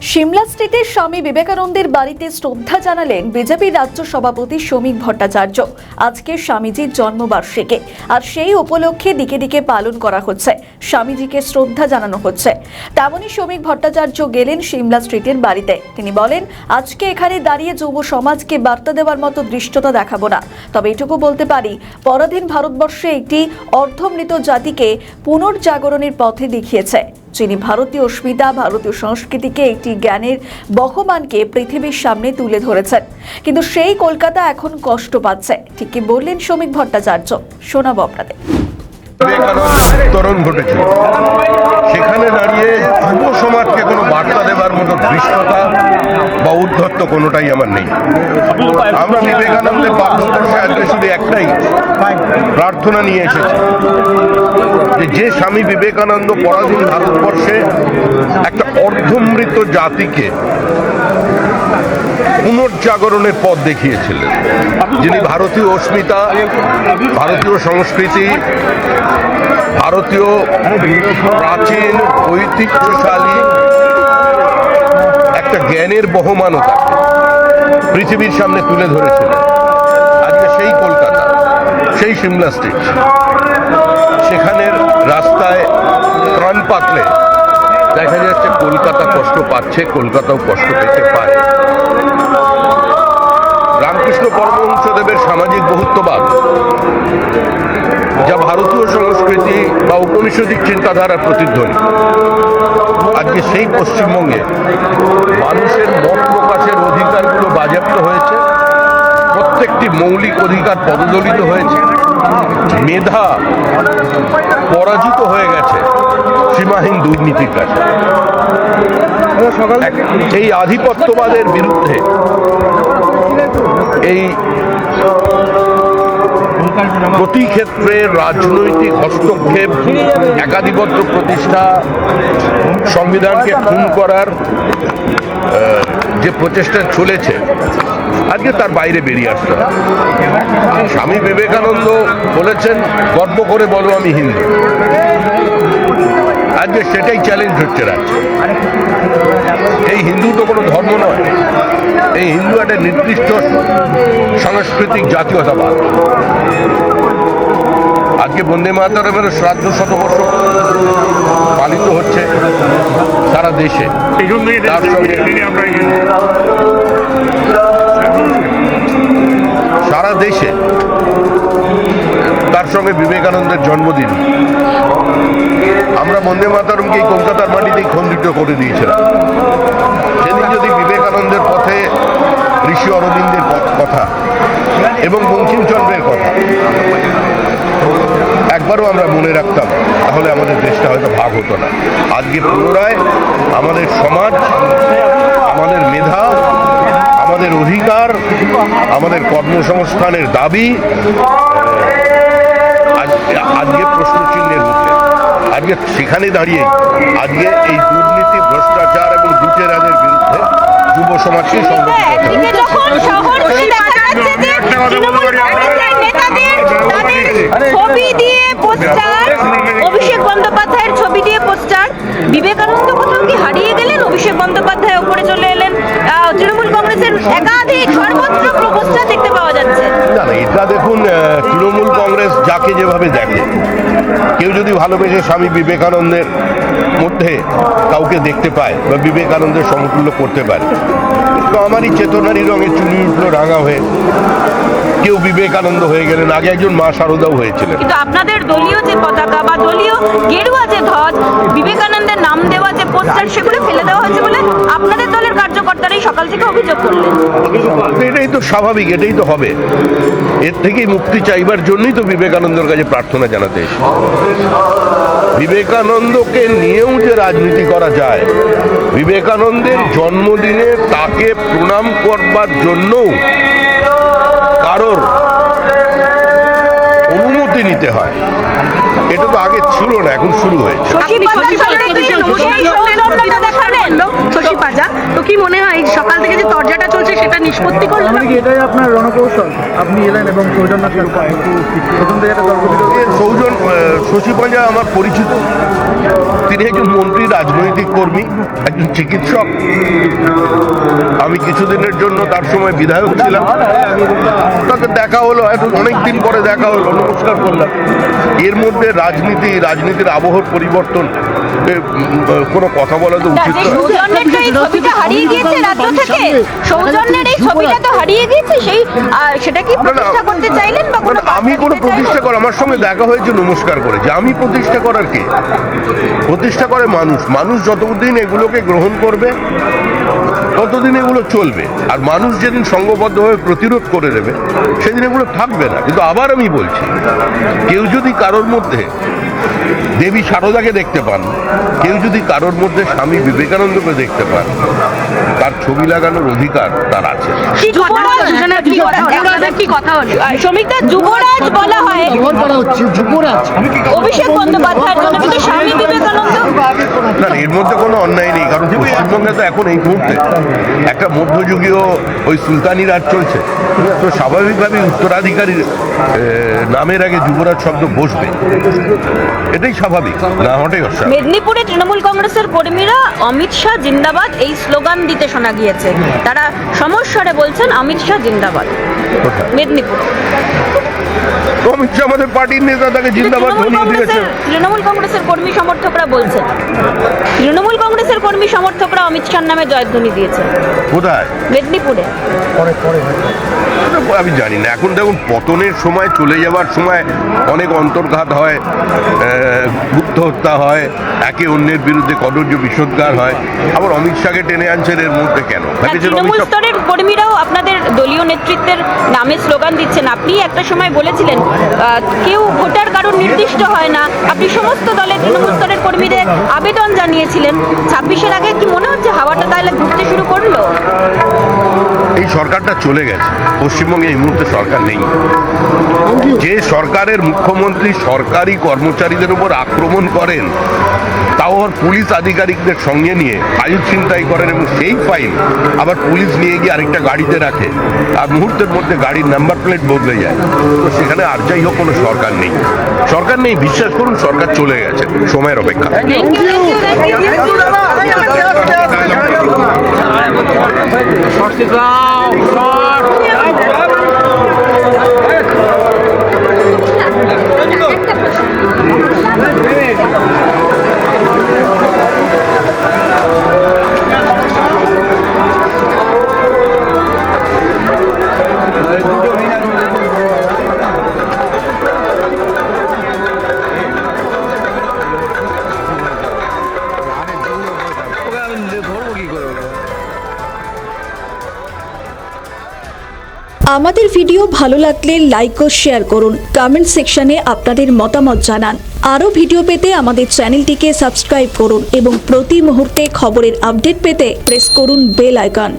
সিমলা স্ট্রিটের স্বামী বিবেকানন্দের বাড়িতে শ্রদ্ধা জানালেন বিজেপির রাজ্য সভাপতি শ্রমিক ভট্টাচার্য। আজকে স্বামীজির জন্মবার্ষিকী, আর সেই উপলক্ষে দিকে দিকে পালন করা হচ্ছে, স্বামীজিকে শ্রদ্ধা জানানো হচ্ছে। তেমনই শ্রমিক ভট্টাচার্য গেলেন সিমলা স্ট্রিটের বাড়িতে। তিনি বলেন, আজকে এখানে দাঁড়িয়ে যুব সমাজকে বার্তা দেওয়ার মতো দৃষ্টতা দেখাবো না, তবে এটুকু বলতে পারি, পরাধীন ভারতবর্ষে একটি অর্ধমৃত জাতিকে পুনর্জাগরণের পথে দেখিয়েছে, যিনি ভারতীয় অস্মিতা, ভারতীয় সংস্কৃতিকে একটি জ্ঞানের বহমানকে পৃথিবীর সামনে তুলে ধরেছেন। কিন্তু সেই কলকাতা এখন কষ্ট পাচ্ছে। ঠিক কি বললেন শ্রমিক ভট্টাচার্য, শোনাবো আপনাদের। তরুণ ঘটেছিল, সেখানে দাঁড়িয়ে যুব সমাজকে কোনো বার্তা দেবার মতো দৃষ্টতা বা উদ্ধত্ত কোনোটাই আমার নেই। আমরা বিবেকানন্দের ভারতবর্ষে আজকে শুধু একটাই প্রার্থনা নিয়ে এসেছি, যে স্বামী বিবেকানন্দ পরাধীন ভারতবর্ষে একটা অর্ধমৃত জাতিকে পুনর্জাগরণের পথ দেখিয়েছিলেন, যিনি ভারতীয় অস্মিতা, ভারতীয় সংস্কৃতি, ভারতীয় প্রাচীন ঐতিহ্যশালী একটা জ্ঞানের বহমানতা পৃথিবীর সামনে তুলে ধরেছিলেন। আজকে সেই কলকাতা, সেই সিমলা স্ট্রিট, সেখানের রাস্তায় প্রাণ পাতলে দেখা যাচ্ছে কলকাতা কষ্ট পাচ্ছে, কলকাতাও কষ্ট পেতে পারে। রামকৃষ্ণ পরমহংসদেবের সামাজিক বহুত্ববাদ, যা ভারতীয় সংস্কৃতি বা ঔপনিষদিক চিন্তাধারার প্রতিধ্বনি, আজকে সেই পশ্চিমবঙ্গে মানুষের মত প্রকাশের অধিকারগুলো বাজেয়াপ্ত হয়েছে, প্রত্যেকটি মৌলিক অধিকার পদদলিত হয়েছে, মেধা পরাজিত হয়ে গেছে সীমাহীন দুর্নীতির কাছে। এই আধিপত্যবাদের বিরুদ্ধে, এই প্রতি ক্ষেত্রে রাজনৈতিক হস্তক্ষেপ, একাধিপত্য প্রতিষ্ঠা, সংবিধানকে খুন করার যে প্রচেষ্টা চলেছে, আজকে তার বাইরে বেরিয়ে আসতে হবে। স্বামী বিবেকানন্দ বলেছেন, গর্ব করে বলো আমি হিন্দু। আজকে সেটাই চ্যালেঞ্জ হচ্ছে রাজ্যে। এই হিন্দু তো কোনো ধর্ম নয়, এই হিন্দু একটা নির্দিষ্ট সাংস্কৃতিক জাতীয়তাবাদ। আজকে বন্দে মাতরমের শ্রাদ্ধ শতবর্ষ পালিত হচ্ছে সারা দেশে। তার সঙ্গে সারা দেশে তার সঙ্গে বিবেকানন্দের জন্মদিন। আমরা বন্দে মাতরমকে কলকাতার মাটিতেই খণ্ডিত করে দিয়েছিলাম। সেদিন যদি বিবেকানন্দের পথে ঋষি অরবিন্দের কথা এবং বঙ্কিমচন্দ্রের কথা একবারও আমরা মনে রাখতাম, তাহলে আমাদের দেশটা হয়তো ভাগ হতো না। আজকে পুনরায় আমাদের সমাজ, আমাদের মেধা, আমাদের অধিকার, আমাদের কর্মসংস্থানের দাবি আজকে প্রশ্নচিহ্নের মুখে। আজকে সেখানে দাঁড়িয়ে আজকে এই দুর্নীতি, ভ্রষ্টাচার এবং লুটেরাদের বিরুদ্ধে যুব সমাজকে সংগঠিত অভিষেক বন্দ্যোপাধ্যায়ের ছবি দিয়ে পোস্টার। বিবেকানন্দ কোথাও কি হারিয়ে গেলেন? অভিষেক বন্দ্যোপাধ্যায় উপরে চলে এলেন। তৃণমূল কংগ্রেসের একাধিক সর্বত্র পোস্টার দেখতে পাওয়া যাচ্ছে। না, এটা দেখুন, তৃণমূল কংগ্রেস যাকে যেভাবে দেখে, কেউ যদি ভালোবেসে স্বামী বিবেকানন্দের মধ্যে কাউকে দেখতে পায় বা বিবেকানন্দের সমতুল্য করতে পারে, তো আমারই চেতনারই রঙে চুনি উঠলো রাঙা হয়ে, কেউ বিবেকানন্দ হয়ে গেলেন। আগে একজন মা শারদাও হয়েছিলেন। কিন্তু আপনাদের দলীয় যে পতাকা বা দলীয় গেরুয়া যে ধ্বজ, বিবেকানন্দের নাম দেওয়া যে পোস্টার, সেগুলো ফেলে দেওয়া হয়েছে বলে আপনাদের দলের কার্যকর্তারাই সকাল থেকে অভিযোগ করলেন। এটাই তো স্বাভাবিক, এটাই তো হবে। এর থেকেই মুক্তি চাইবার জন্যই তো বিবেকানন্দের কাছে প্রার্থনা জানাতে এসেছি। বিবেকানন্দকে নিয়েও যে রাজনীতি করা যায়, বিবেকানন্দের জন্মদিনে তাকে প্রণাম করবার জন্যও কারোর অনুমতি নিতে হয়, এটা তো আগে ছিল না, এখন শুরু হয়েছে। তো কি মনে হয় সকাল থেকে যে তরজাটা চলছে সেটা নিষ্পত্তি করলেন? মানে কি এটাই আপনার রণকৌশল? আপনি এলেন এবং সৌজন্য প্রথম থেকে একটা তর্ক বিতর্ক সৌজন শশী পাঞ্জা আমার পরিচিত, তিনি একজন মন্ত্রী, রাজনৈতিক কর্মী, একজন চিকিৎসক। আমি কিছুদিনের জন্য তার সময় বিধায়ক ছিলাম, তাকে দেখা হলো, অনেকদিন পরে দেখা হলো, নমস্কার করলাম। এর মধ্যে রাজনীতির আবহাওয়ার পরিবর্তন কোনো কথা বলা তো উচিত নয়। সৌজন্যের তো এই ছবিটা হারিয়ে গিয়েছে রাজ্য থেকে, সৌজন্যের এই ছবিটা তো হারিয়ে গিয়েছে, সেই সেটা কি প্রতিষ্ঠা করতে চাইলেন বা কোনো আমি কোনো প্রতিষ্ঠা করা, আমার সঙ্গে দেখা হয়েছে, নমস্কার করেছে, আমি প্রতিষ্ঠা করার কে? প্রতিষ্ঠা করে মানুষ যতদিন এগুলোকে গ্রহণ করবে ততদিন এগুলো চলবে, আর মানুষ যেদিন সংঘবদ্ধভাবে প্রতিরোধ করে দেবে সেদিন এগুলো থাকবে না। কিন্তু আবার আমি বলছি, কেউ যদি কারোর মধ্যে দেবী সারদাকে দেখতে পান, কেউ যদি কারোর মধ্যে স্বামী বিবেকানন্দকে দেখতে পান, তার ছবি লাগানোর অধিকার তার আছে। শ্রমিকদা, যুবরাজ বলা হয় অভিষেক বন্দ্যোপাধ্যায়ের জন্য, কিন্তু স্বামী বিবেকানন্দ না, এর মধ্যে কোনো অন্যায় নেই, কারণ পশ্চিমবঙ্গে তো এখন এই মুহূর্তে একটা মধ্যযুগীয় ওই সুলতানি রাজ চলছে, তো স্বাভাবিকভাবে উত্তরাধিকারীর নামের আগে যুবরাজ শব্দ বসবে, এটাই স্বাভাবিক, না হটেই অস্বাভাবিক। মেদিনীপুরে তৃণমূল কংগ্রেসের কর্মীরা অমিত শাহ জিন্দাবাদ এই স্লোগান দিতে শোনা গিয়েছে, তারা সমস্বরে বলছেন অমিত শাহ জিন্দাবাদ। মেদিনীপুর অমিত শাহ আমাদের পার্টির নেতা, তাকে জিন্দাবাদ ধরিয়ে দিয়েছে। তৃণমূল কংগ্রেসের কর্মী সমর্থকরা বলছেন, তৃণমূল কংগ্রেসের কর্মী সমর্থকরা অমিত শাহর নামে জয়ধ্বনি দিয়েছে। কোথায়? মেদিনীপুরে। আমি জানি না, এখন দেখুন পতনের সময়, চলে যাওয়ার সময় অনেক অন্তর্ঘাত হয়, গুপ্ত হত্যা হয়, একে অন্যের বিরুদ্ধে কদর্য বিষোদ্গার হয়, আবার অমিত শাহকে টেনে আনছেন এর মধ্যে কেন? তৃণমূল স্তরের কর্মীরাও আপনাদের দলীয় নেতৃত্বের নামে স্লোগান দিচ্ছেন। আপনি একটা সময় বলেছিলেন কেউ ভোটার কারণ নির্দিষ্ট হয় না, আপনি সমস্ত দলের তৃণমূল স্তরের কর্মীদের আবেদন জানিয়েছিলেন। 26-এর আগে কি মনে হচ্ছে হাওয়াটা তাহলে ঘুরতে শুরু করলো? এই সরকারটা চলে গেছে, পশ্চিমবঙ্গে এই মুহূর্তে সরকার নেই। যে সরকারের মুখ্যমন্ত্রী সরকারি কর্মচারীদের উপর আক্রমণ করেন, তাও আবার পুলিশ আধিকারিকদের সঙ্গে নিয়ে ফাইল ছিনতাই করেন, এবং সেই ফাইল আবার পুলিশ নিয়ে গিয়ে আরেকটা গাড়িতে রাখে, আর মুহূর্তের মধ্যে গাড়ির নাম্বার প্লেট বদলে যায়, তো সেখানে আর যাই হোক কোনো সরকার নেই। সরকার নেই, বিশ্বাস করুন, সরকার চলে গেছে, সময়ের অপেক্ষা। আমাদের ভিডিও ভালো লাগলে লাইক ও শেয়ার করুন, কমেন্ট সেকশনে আপনাদের মতামত জানান। আরও ভিডিও পেতে আমাদের চ্যানেলটিকে সাবস্ক্রাইব করুন এবং প্রতি মুহূর্তে খবরের আপডেট পেতে প্রেস করুন বেল আইকন।